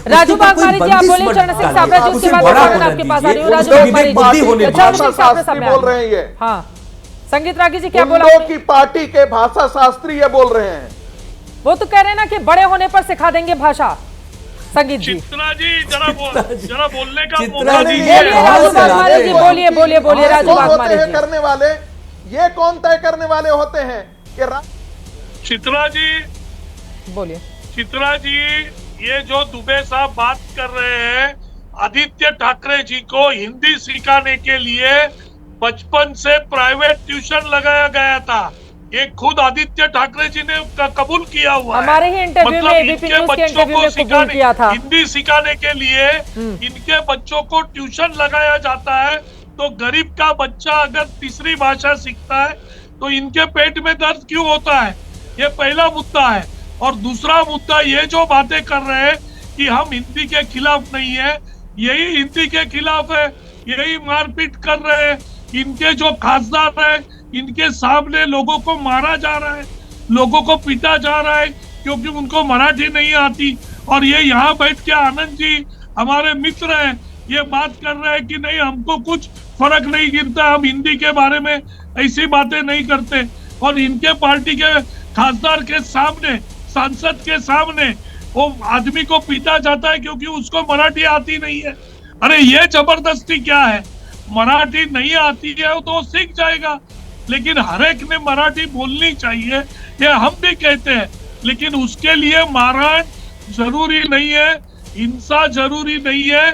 राजू वाघमारे जी आप बोले, चरण सिंह साबरा जी उसके बाद आपके पास आ रही हूँ। राजू वाघमारे जी चरण सिंह साबरा सामने बोल रहे हैं ये। हाँ संगीत रागी जी क्या बोला? की पार्टी के भाषा शास्त्री ये बोल रहे हैं। वो तो कह रहे हैं ना कि बड़े होने पर सिखा देंगे भाषा। संगीत जी चित्रा जी जरा बोलने का चित्रा जी बोलिए राजू वाघमारे जी, बोलिए बोलिए बोलिए राजू वाघमारे जी। करने वाले ये कौन तय करने वाले होते हैं कि चित्रा जी बोलिए। चित्रा जी ये जो दुबे साहब बात कर रहे हैं, आदित्य ठाकरे जी को हिंदी सिखाने के लिए बचपन से प्राइवेट ट्यूशन लगाया गया था। ये खुद आदित्य ठाकरे जी ने कबूल किया हुआ है। हमारे ही इंटरव्यू में एबीपी न्यूज़ के इंटरव्यू में कबूल किया था। हिंदी सिखाने के लिए इनके बच्चों को ट्यूशन लगाया जाता है। तो गरीब का बच्चा अगर तीसरी भाषा सीखता है तो इनके पेट में दर्द क्यों होता है? ये पहला मुद्दा है। और दूसरा मुद्दा ये जो बातें कर रहे हैं कि हम हिंदी के खिलाफ नहीं है, यही हिंदी के खिलाफ है, यही मारपीट कर रहे हैं। इनके जो खासदार है, इनके सामने लोगों को मारा जा रहा है, लोगों को पीटा जा रहा है क्योंकि उनको मराठी नहीं आती। और ये यहाँ बैठ के आनंद जी हमारे मित्र हैं, ये बात कर रहे हैं कि नहीं हमको कुछ फर्क नहीं गिरता, हम हिंदी के बारे में ऐसी बातें नहीं करते। और इनके पार्टी के खासदार के सामने, सांसद के सामने वो आदमी को पीटा जाता है क्योंकि उसको मराठी आती नहीं है। अरे ये जबरदस्ती क्या है? मराठी नहीं आती है तो सीख जाएगा, लेकिन हर एक ने मराठी बोलनी चाहिए, ये हम भी कहते हैं। लेकिन उसके लिए मारहाण जरूरी नहीं है, हिंसा जरूरी नहीं है।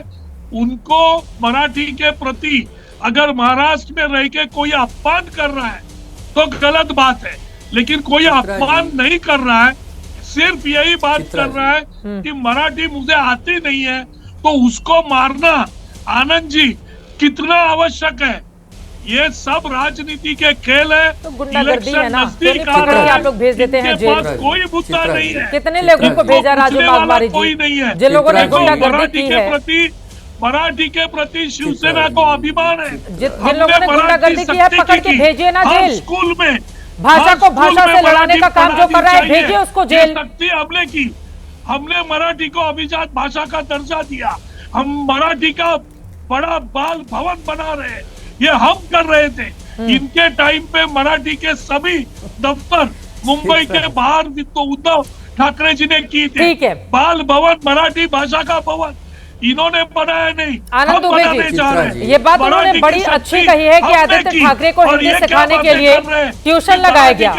उनको मराठी के प्रति अगर महाराष्ट्र में रह के कोई अपमान कर रहा है तो गलत बात है, लेकिन कोई अपमान नहीं कर रहा है, सिर्फ यही बात कर रहा है कि मराठी मुझे आती नहीं है तो उसको मारना आनंद जी कितना आवश्यक है। ये सब राजनीति के खेल है। तो गुंडागर्दी है ना, आप लोग भेज देते हैं जेल, कोई मुद्दा नहीं है। कितने लोगों को भेजा राजू वाघमारे जी? कोई नहीं है। जिन लोगों ने गुंडागर्दी की है, मराठी के प्रति शिवसेना को अभिमान है। जिन लोगों ने गुंडागर्दी की है पकड़ के भेजिए ना जेल। स्कूल में भाषा को भाषा से लड़ाने का काम जो कर रहा है भेजिए उसको जेल। शक्ति हमने की, हमने मराठी को अभिजात भाषा का दर्जा दिया, हम मराठी का बड़ा बाल भवन बना रहे हैं, ये हम कर रहे थे। इनके टाइम पे मराठी के सभी दफ्तर मुंबई के बाहर तो उद्धव ठाकरे जी ने की थी। ठीक है, बाल भवन मराठी भाषा का भवन इन्होंने बनाया नहीं, आनंद दुबे जी ये बात उन्होंने बड़ी अच्छी कही है कि आदित्य ठाकरे को हिंदी सिखाने के लिए ट्यूशन लगाया गया।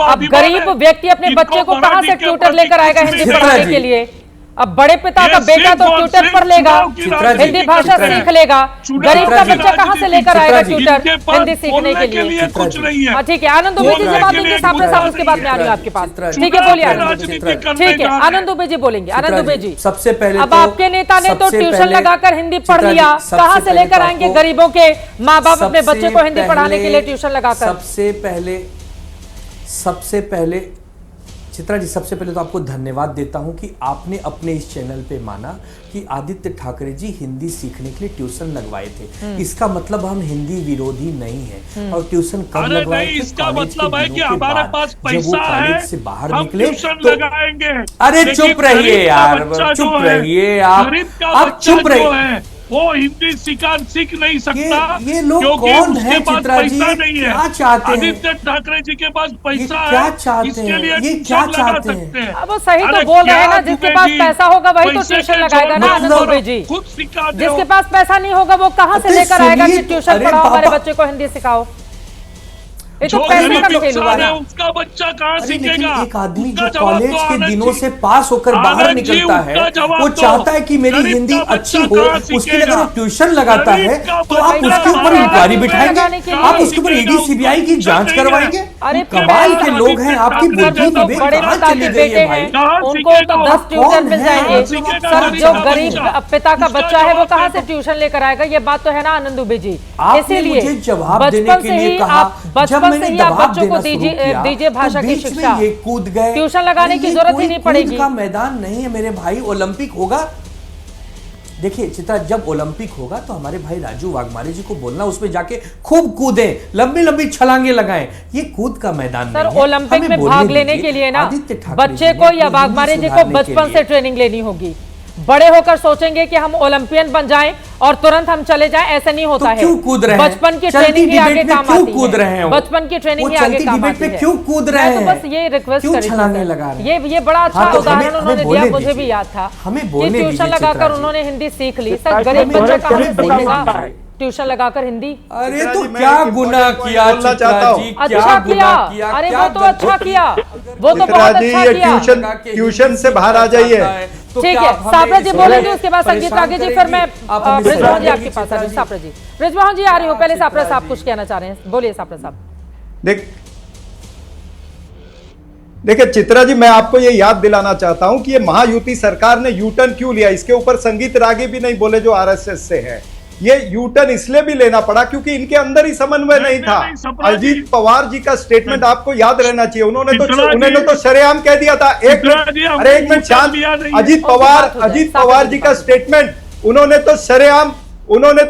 अब गरीब व्यक्ति अपने बच्चे को कहां से ट्यूटर लेकर आएगा हिंदी पढ़ाने के लिए? अब बड़े पिता का बेटा तो ट्यूटर पर लेगा, हिंदी भाषा सीख लेगा, गरीब का बच्चा कहाँ से लेकर आएगा ट्यूटर हिंदी सीखने के लिए? कुछ नहीं है। ठीक है, आनंद दुबे जी से बात होंगी सामने सामने, उसके बाद में आ रही हूँ आपके पास। ठीक है, बोलिए आनंद दुबे जी। ठीक है, आनंद दुबे जी बोलेंगे। आनंद दुबे जी, सबसे पहले अब आपके नेता ने तो ट्यूशन लगाकर हिंदी पढ़ लिया, कहाँ से लेकर आएंगे गरीबों के माँ बाप अपने बच्चे को हिंदी पढ़ाने के लिए ट्यूशन लगाकर? सबसे पहले चित्रा जी, सबसे पहले तो आपको धन्यवाद देता हूं कि आपने अपने इस चैनल पे माना कि आदित्य ठाकरे जी हिंदी सीखने के लिए ट्यूशन लगवाए थे। इसका मतलब हम हिंदी विरोधी नहीं है। और ट्यूशन कब लगवाए थे? इसका मतलब है कि हमारे पास पैसा है, से बाहर हम निकले ट्यूशन तो लगाएंगे। अरे चुप रहिए यार, चुप रहिए आप चुप रहिए। वो हिंदी सीख नहीं सकता ये लोग कौन है चित्रा जी? क्या चाहते हैं? आदित्य ठाकरे जी के पास पैसा है, क्या चाहते हैं? ये क्या चाहते हैं? अब वो सही तो बोल रहे हैं ना, जिसके पास पैसा होगा वही तो ट्यूशन लगाएगा ना आनंद दुबे जी। खुद सिखा, जिसके पास पैसा नहीं होगा वो कहाँ से लेकर आएगा कि ट्यूशन पढ़ाओ, हमारे बच्चे को हिंदी सिखाओ? ये तो पैसे का खेल हुआ है। उसका बच्चा कहाँ सीखेगा? एक आदमी जो कॉलेज के दिनों से पास होकर बाहर निकलता है, वो चाहता है कि मेरी हिंदी अच्छी हो, उसके लिए अगर वो ट्यूशन लगाता है तो आप उसके ऊपर इंक्वायरी बिठाएंगे, आप उसके ऊपर ईडी सीबीआई की जांच करवाएंगे? अरे कमाल के लोग हैं, आपकी बुद्धि विवेक कहाँ चली गई है भाई? उनको तो 10 ट्यूशन मिल जाएंगे सर। जो गरीब पिता का बच्चा है वो कहाँ से ट्यूशन लेकर आएगा? ये बात तो है ना आनंद दुबे जी। इसीलिए जवाब देने के लिए कहा, बचपन से ही आप बच्चों को दीजिए भाषा की शिक्षा, ये कूद गए, ट्यूशन लगाने की जरूरत ही नहीं पड़ेगी। का मैदान नहीं है मेरे भाई। ओलंपिक होगा, देखिए चित्रा, जब ओलंपिक होगा तो हमारे भाई राजू वाघमारे जी को बोलना उसमें जाके खूब कूदें, लंबी लंबी छलांगे लगाएं। ये कूद का मैदान सर नहीं है। ओलंपिक में भाग लेने के लिए ना बच्चे को या वाघमारे जी को बचपन से ट्रेनिंग लेनी होगी। बड़े होकर सोचेंगे कि हम ओलंपियन बन जाएं और तुरंत हम चले जाएं, ऐसा नहीं होता है। क्यों कूद रहे हैं? बचपन की चलती ट्रेनिंग ही आगे डिबेट में काम क्यों आती कूद रहे हैं है। वो? बचपन की ट्रेनिंग ही वो आगे चलती काम डिबेट आती में है। क्यों कूद रहे मैं तो हैं? बस ये रिक्वेस्ट क्यों करी थी छलांगे सर। लगा रहे हैं? ये बड़ा अच्छा हाँ, तो उदाहरण हमें उन्होंने बोलने दिया, मुझे दीजिए। भी याद था हमें कि बोलने ट्यूशन दीजिए लगाकर चित्रा जी। उन्होंने हिंदी सीख ली। सर गरीब बच्चा कहाँ से सीखेगा ट्यूशन लगाकर हिंदी? अरे तो क्या गुनाह किया बोलना चित्रा चाहता हूं। जी, क्या अच्छा किया, गुनाह किया? अरे क्या वो तो गलती अच्छा किया, वो तो चित्रा बहुत जी, अच्छा ये किया। ट्यूशन से बाहर आ जाइए। तो ठीक क्या है, आप हमें सापरा जी इस बोलेंगे, तरह उसके बाद संगीत परेशान रागी जी, फिर करेंगी? मैं आप हमें ब्रिजमोहन जी सलाह आपके देंगी, पास आ रही हूँ। चित्रा सापरा जी, ब्रिजमोहन जी आ रही हूँ, पहले चित्रा सापरा साहब जी। कुछ कहना चाह रहे हैं, बोलिए सापरा साहब। देखिए चित्रा जी, मैं आपको ये याद दिलाना चाहता हूं कि ये महायुति सरकार ने यू टर्न क्यों लिया। इसके ऊपर संगीत रागी भी नहीं बोले जो आरएसएस से है। ये यू टर्न इसलिए भी लेना पड़ा क्योंकि इनके अंदर ही समन्वय नहीं था। अजीत पवार जी का स्टेटमेंट आपको याद रहना चाहिए। उन्होंने तो शरेआम कह दिया था। एक मिनट शांत। अजीत पवार जी का स्टेटमेंट उन्होंने तो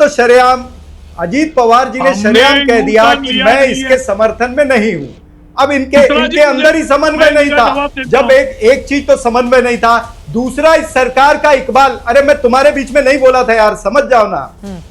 शरेआम अजीत पवार जी ने शरेआम कह दिया कि मैं इसके समर्थन में नहीं हूं। अब इनके अंदर ही समन्वय नहीं था। जब एक चीज तो समन्वय नहीं था, दूसरा इस सरकार का इकबाल। अरे मैं तुम्हारे बीच में नहीं बोला था यार, समझ जाओ ना।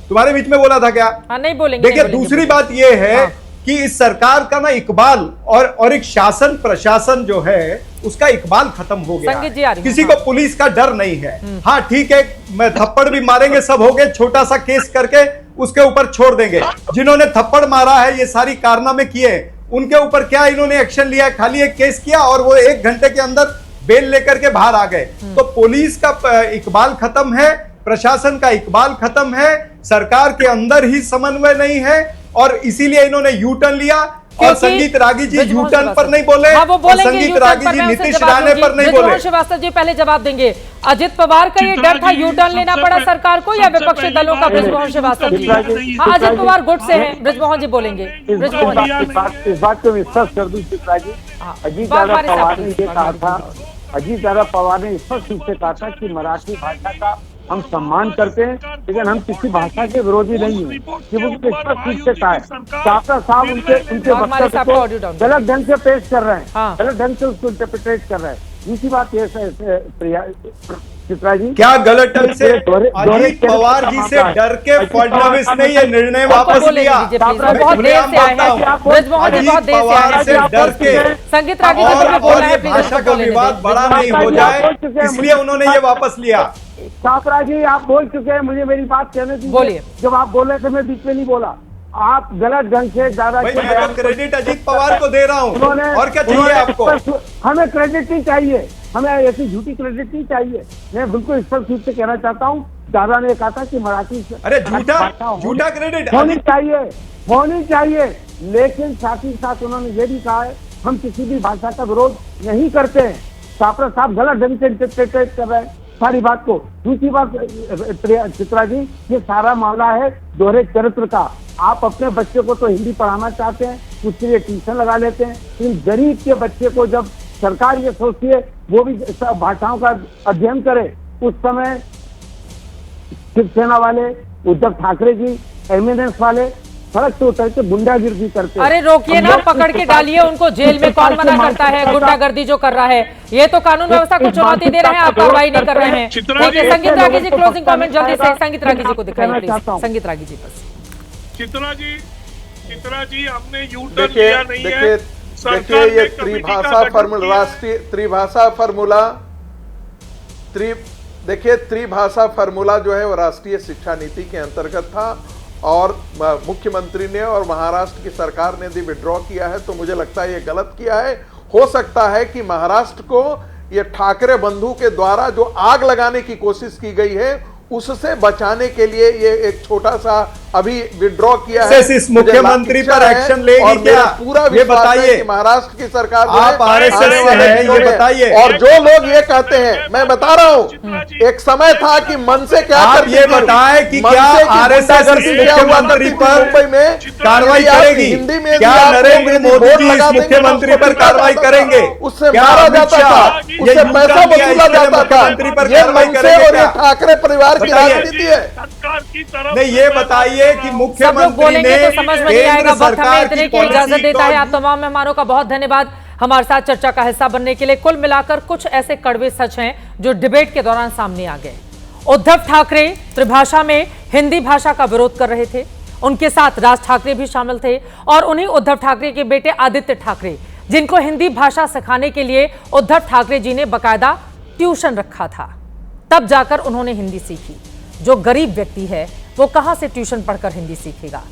तुम्हारे बीच में बोला था क्या? हाँ, नहीं बोलेंगे। देखिए दूसरी बात ये है कि इस सरकार का ना इकबाल और एक शासन प्रशासन जो है उसका इकबाल खत्म हो गया। किसी को पुलिस का डर नहीं है। हाँ ठीक है, मैं थप्पड़ भी मारेंगे, सब हो गए, छोटा सा केस करके उसके ऊपर छोड़ देंगे। जिन्होंने थप्पड़ मारा है, ये सारी कारनामे किए, उनके ऊपर क्या इन्होंने एक्शन लिया? खाली एक केस किया और वो 1 घंटे के अंदर बेल लेकर के बाहर आ गए। तो पुलिस का इकबाल खत्म है, प्रशासन का इकबाल खत्म है, सरकार के अंदर ही समन्वय नहीं है और इसीलिए इन्होंने यू टर्न लिया। और संगीत रागी जी यू टर्न पर नहीं बोले। हाँ, वो बोलेंगे संगीत रागी जी नीतीश राणे पर नहीं बोले। श्रीवास्तव जी पहले जवाब देंगे। अजित पवार का ये डर था यू टर्न लेना पड़ा सरकार को या विपक्षी दलों का? ब्रिजमोहन श्रीवास्तव जी। हाँ, अजित पवार गुट से हैं, ब्रिजमोहन जी बोलेंगे। इस बात को विश्वास कर दूं चित्रा जी, अजीत दादा पवार ने ये कहा था, अजीत दादा पवार ने स्पष्ट रूप से कहा था कि मराठी भाषा का हम सम्मान करते हैं, लेकिन हम किसी भाषा के विरोधी नहीं हैं। ये वो स्पष्ट रूप से कहा है। सापरा साहब उनके वक्तव्य को गलत ढंग से पेश कर रहे हैं, गलत ढंग से उसको इंटरप्रिटेट कर रहे हैं। दूसरी बात ये चित्रा जी, क्या गलत ढंग से? अजीत पवार जी से डर के फडणवीस ने ये निर्णय वापस लिया। संगीत रागी भाषा का विवाद बड़ा नहीं हो जाए, इसलिए उन्होंने ये वापस लिया। सापरा जी, आप बोल चुके हैं, मुझे मेरी बात कहने दीजिए। बोलिए। जब आप बोल रहे थे मैं बीच में नहीं बोला। आप गलत ढंग से ज्यादा मैं तो क्रेडिट अजीत पवार को दे रहा हूँ, और क्या चाहिए आपको? हमें क्रेडिट नहीं चाहिए, हमें ऐसी झूठी क्रेडिट नहीं चाहिए। मैं बिल्कुल स्पष्ट रूप से कहना चाहता हूँ, दादा ने कहा था कि मराठी अरे झूठा क्रेडिट होनी चाहिए, लेकिन साथ ही साथ उन्होंने ये भी कहा है हम किसी भी भाषा का विरोध नहीं करते हैं। सापरा साहब गलत ढंग से इंटरप्रेट कर रहे हैं सारी बात को। दूसरी बात चित्रा जी, ये सारा मामला है दोहरे चरित्र का। आप अपने बच्चे को तो हिंदी पढ़ाना चाहते हैं, उसके लिए ट्यूशन लगा लेते हैं, लेकिन गरीब के बच्चे को जब सरकार ये सोचती है वो भी भाषाओं का अध्ययन करे, उस समय शिवसेना वाले, उद्धव ठाकरे जी, एमएनएस वाले सड़क पे उतर के गुंडागिर्दी करते हैं। अरे रोकिए ना, पकड़ के डालिए उनको जेल में। कौन मना करता है गुंडागर्दी जो कर रहा है? ये तो कानून व्यवस्था को चुनौती दे रहे हैं, आप कार्रवाई नहीं कर रहे हैं। ठीक है, संगीत रागी जी क्लोजिंग कमेंट जल्दी से संगीत रागी जी को दिखाइए प्लीज। संगीत रागी जी बस। चित्रा जी हमने यू टर्न लिया नहीं है। देखिए ये त्रिभाषा फार्मूला, राष्ट्रीय त्रिभाषा फार्मूला, देखिए त्रिभाषा फार्मूला जो है वो राष्ट्रीय शिक्षा नीति के अंतर्गत था और मुख्यमंत्री ने और महाराष्ट्र की सरकार ने भी विड्रॉ किया है। तो मुझे लगता है ये गलत किया है। हो सकता है कि महाराष्ट्र को ये ठाकरे बंधु के द्वारा जो आग लगाने की कोशिश की गई है उससे बचाने के लिए ये एक छोटा सा अभी विड्रॉ किया है। इस मुख्यमंत्री पर एक्शन लेगी क्या? पूरा ये बताइए। कि महाराष्ट्र की सरकार आप आरएसएस से हैं, ये बताइए। और जो लोग ये कहते हैं, मैं बता रहा हूँ, एक समय था कि मन से क्या आप ये बताएं कि क्या आरएसएस मुख्यमंत्री पर मुंबई में कार्रवाई करेगी? हिंदी में क्या नरेंद्र मोदी जी इस मुख्यमंत्री पर कार्रवाई करेंगे? उससे मारा जाता था, उससे पैसा वसूला जाता था। ये मनसे और ये ठाकरे परिवार की राजनीति है। नहीं, ये बताइए कि मुख्यमंत्री ने तो समझ में नहीं आएगा। वक्त हमें इतने की इजाजत देता है। आप तमाम मेहमानों का बहुत धन्यवाद हमारे साथ चर्चा का हिस्सा बनने के लिए। कुल मिलाकर कुछ ऐसे कड़वे सच हैं जो डिबेट के दौरान सामने आ गए। उद्धव ठाकरे त्रिभाषा में हिंदी भाषा का विरोध कर रहे थे। उनके साथ राज ठाकरे भी शामिल थे और उन्हीं उद्धव ठाकरे के बेटे आदित्य ठाकरे, जिनको हिंदी भाषा सिखाने के लिए उद्धव ठाकरे जी ने बकायदा ट्यूशन रखा था, तब जाकर उन्होंने हिंदी सीखी। जो गरीब व्यक्ति है वो कहां से ट्यूशन पढ़कर हिंदी सीखेगा?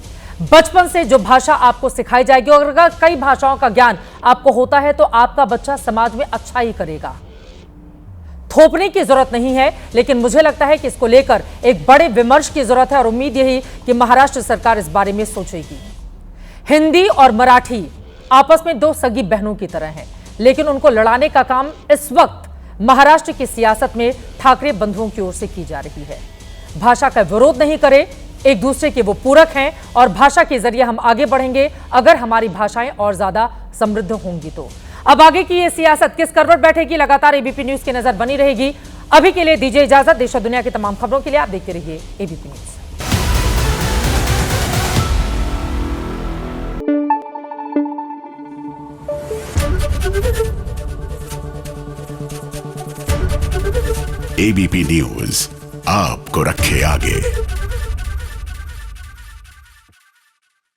बचपन से जो भाषा आपको सिखाई जाएगी, और अगर कई भाषाओं का ज्ञान आपको होता है तो आपका बच्चा समाज में अच्छा ही करेगा। थोपने की जरूरत नहीं है, लेकिन मुझे लगता है कि इसको लेकर एक बड़े विमर्श की जरूरत है और उम्मीद यही कि महाराष्ट्र सरकार इस बारे में सोचेगी। हिंदी और मराठी आपस में दो सगी बहनों की तरह हैं, लेकिन उनको लड़ाने का काम इस वक्त महाराष्ट्र की सियासत में ठाकरे बंधुओं की ओर से की जा रही है। भाषा का विरोध नहीं करें, एक दूसरे के वो पूरक हैं और भाषा के जरिए हम आगे बढ़ेंगे अगर हमारी भाषाएं और ज्यादा समृद्ध होंगी तो। अब आगे की ये सियासत किस करवट बैठेगी, लगातार एबीपी न्यूज की नजर बनी रहेगी। अभी के लिए दीजिए इजाजत। देश और दुनिया की तमाम खबरों के लिए आप देखते रहिए एबीपी न्यूज। एबीपी न्यूज आपको रखे आगे।